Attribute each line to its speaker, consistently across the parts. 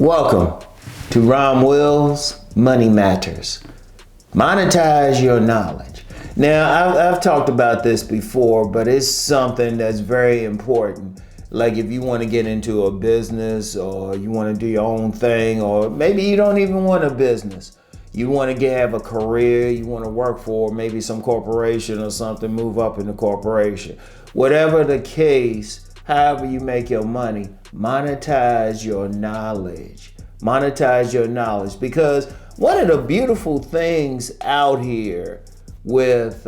Speaker 1: Welcome to Rom Wills, Money Matters. Monetize your knowledge. Now, I've talked about this before, but it's something that's very important. Like if you want to get into a business or you want to do your own thing, or maybe you don't even want a business. You want to have a career, you want to work for maybe some corporation or something, move up in the corporation. Whatever the case, however you make your money, monetize your knowledge. Monetize your knowledge, because one of the beautiful things out here with,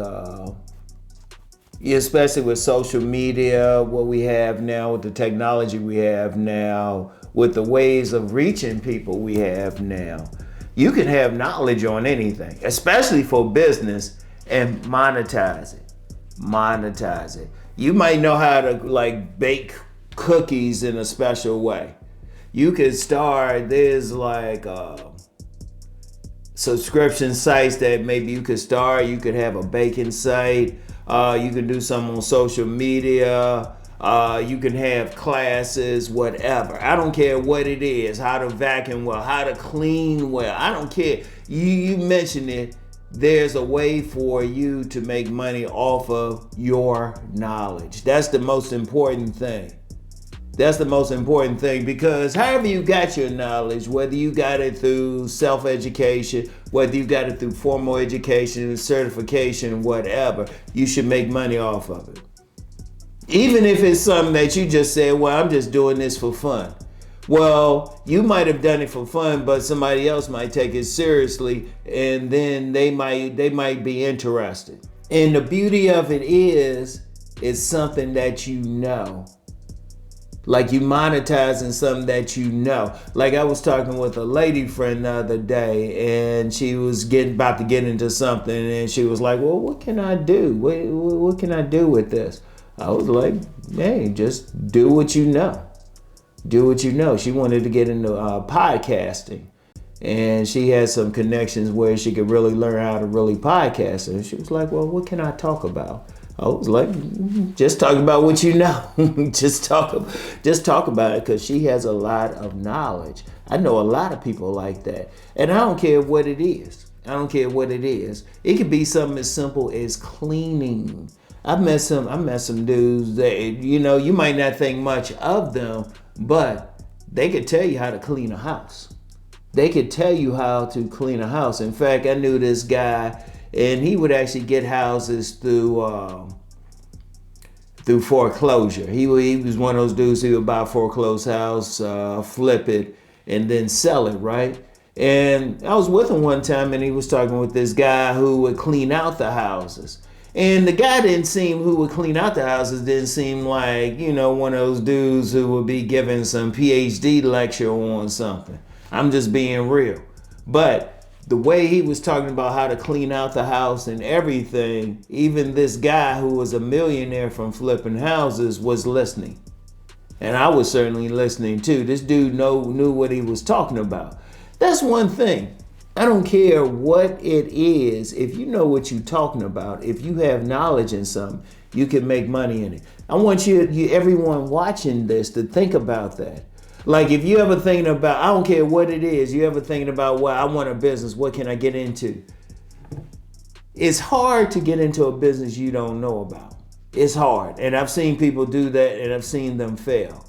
Speaker 1: especially with social media, what we have now, with the technology we have now, with the ways of reaching people we have now, you can have knowledge on anything, especially for business, and monetize it. Monetize it. You might know how to bake cookies in a special way. You could start, there's subscription sites that maybe you could start. You could have a baking site. You can do something on social media. You can have classes, whatever. I don't care what it is, how to vacuum well, how to clean well. I don't care. You mention it. There's a way for you to make money off of your knowledge. That's the most important thing. That's the most important thing, because however you got your knowledge, whether you got it through self-education, whether you got it through formal education, certification, whatever, you should make money off of it. Even if it's something that you just said, well, I'm just doing this for fun. Well, you might have done it for fun, but somebody else might take it seriously, and then they might be interested. And the beauty of it is, it's something that you know. Like you monetizing something that you know. Like I was talking with a lady friend the other day, and she was about to get into something, and she was like, well, what can I do? What can I do with this? I was like, hey, just do what you know. Do what you know. She wanted to get into podcasting, and she had some connections where she could really learn how to really podcast. And she was like, well, what can I talk about? I was like, just talk about what you know. just talk about it, because she has a lot of knowledge. I know a lot of people like that, and I don't care what it is. I don't care what it is. It could be something as simple as cleaning. I met some dudes that, you might not think much of them, but they could tell you how to clean a house. They could tell you how to clean a house. In fact, I knew this guy, and he would actually get houses through foreclosure. He was one of those dudes who would buy a foreclosed house, flip it, and then sell it, right? And I was with him one time, and he was talking with this guy who would clean out the houses. And the guy who would clean out the houses didn't seem like, one of those dudes who would be giving some PhD lecture on something. I'm just being real. But the way he was talking about how to clean out the house and everything, even this guy who was a millionaire from flipping houses was listening. And I was certainly listening too. This dude knew what he was talking about. That's one thing. I don't care what it is. If you know what you're talking about, if you have knowledge in something, you can make money in it. I want everyone watching this to think about that. Like if you ever thinking about, I don't care what it is, you ever thinking about, well, I want a business, what can I get into? It's hard to get into a business you don't know about. It's hard. And I've seen people do that, and I've seen them fail.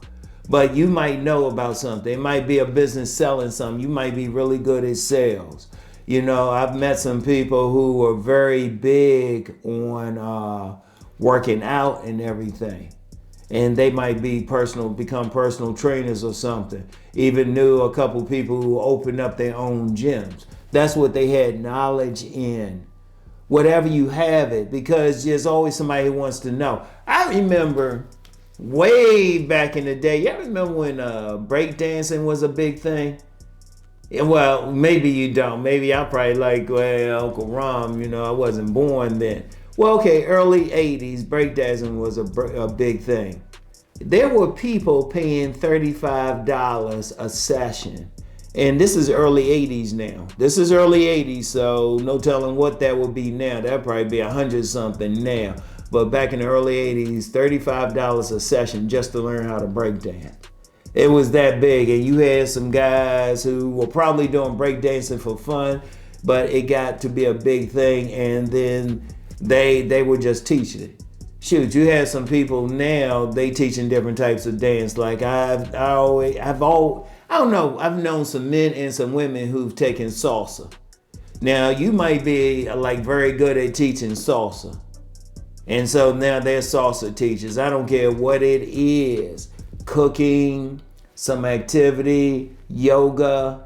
Speaker 1: But you might know about something. It might be a business selling something. You might be really good at sales. I've met some people who were very big on working out and everything. And they might become personal trainers or something. Even knew a couple people who opened up their own gyms. That's what they had knowledge in. Whatever you have it, because there's always somebody who wants to know. I remember way back in the day, y'all remember when breakdancing was a big thing? Well, maybe you don't. Maybe I probably Uncle Rom, I wasn't born then. Well, okay, early 80s, breakdancing was a big thing. There were people paying $35 a session. And this is early 80s now. This is early 80s, so no telling what that would be now. That'd probably be 100 something now. But back in the early 80s, $35 a session just to learn how to break dance. It was that big, and you had some guys who were probably doing breakdancing for fun, but it got to be a big thing, and then they were just teaching it. Shoot, you have some people now, they teaching different types of dance. Like I don't know, I've known some men and some women who've taken salsa. Now you might be like very good at teaching salsa. And so now they're salsa teachers. I don't care what it is. Cooking, some activity, yoga.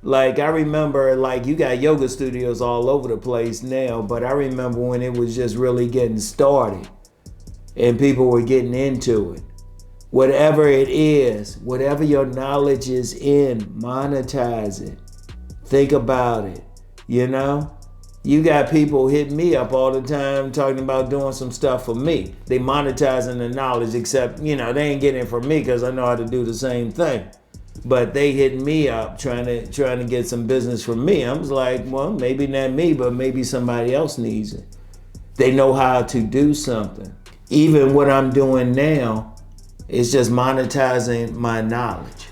Speaker 1: Like I remember, like you got yoga studios all over the place now, but I remember when it was just really getting started and people were getting into it. Whatever it is, whatever your knowledge is in, monetize it. Think about it, you know? You got people hitting me up all the time talking about doing some stuff for me. They monetizing the knowledge, except, they ain't getting it from me because I know how to do the same thing. But they hitting me up trying to get some business from me. I'm just like, well, maybe not me, but maybe somebody else needs it. They know how to do something. Even what I'm doing now is just monetizing my knowledge.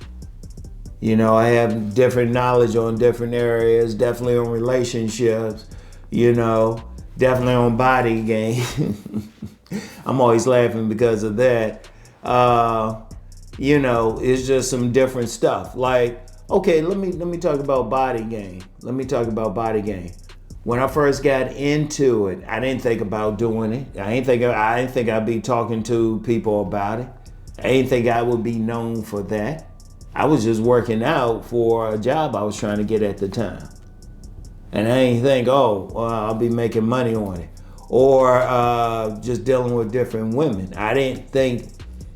Speaker 1: I have different knowledge on different areas, definitely on relationships, definitely on body game. I'm always laughing because of that. It's just some different stuff. Like, okay, let me talk about body game. When I first got into it, I didn't think about doing it. I didn't think I'd be talking to people about it. I didn't think I would be known for that. I was just working out for a job I was trying to get at the time. And I didn't think, I'll be making money on it. Or just dealing with different women. I didn't think,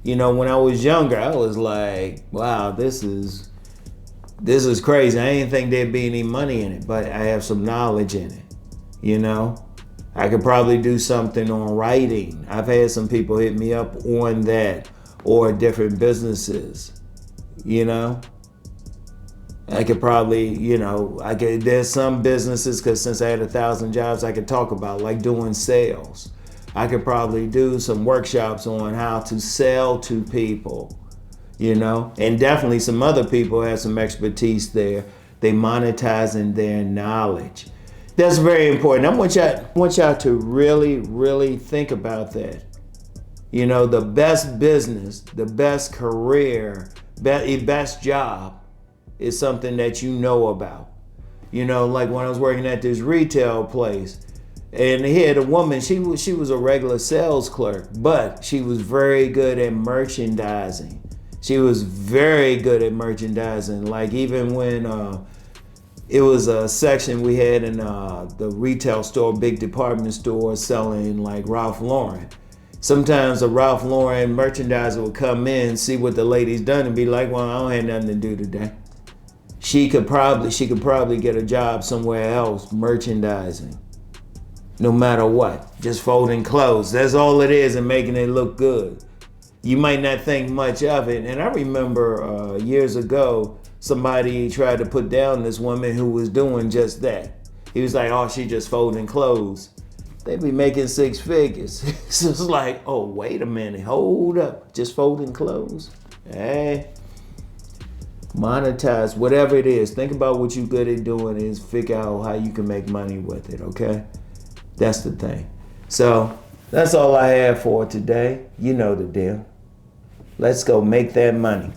Speaker 1: when I was younger, I was like, wow, this is crazy. I didn't think there'd be any money in it, but I have some knowledge in it, I could probably do something on writing. I've had some people hit me up on that, or different businesses, I could probably, there's some businesses, because since I had 1,000 jobs I could talk about, like doing sales. I could probably do some workshops on how to sell to people, and definitely some other people have some expertise there. They monetizing their knowledge. That's very important. I want y'all to really, really think about that. The best business, the best career, best job is something that you know about. Like when I was working at this retail place, and he had a woman, she was a regular sales clerk, but she was very good at merchandising. Like even when it was a section we had in the retail store, big department store selling like Ralph Lauren. Sometimes a Ralph Lauren merchandiser would come in, see what the lady's done, and be like, well, I don't have nothing to do today. She could probably get a job somewhere else merchandising. No matter what, just folding clothes. That's all it is, and making it look good. You might not think much of it. And I remember years ago, somebody tried to put down this woman who was doing just that. He was like, oh, she just folding clothes. They be making 6 figures. So it's like, oh, wait a minute, hold up, just folding clothes? Hey, monetize, whatever it is. Think about what you're good at doing is figure out how you can make money with it, okay? That's the thing. So that's all I have for today. You know the deal. Let's go make that money.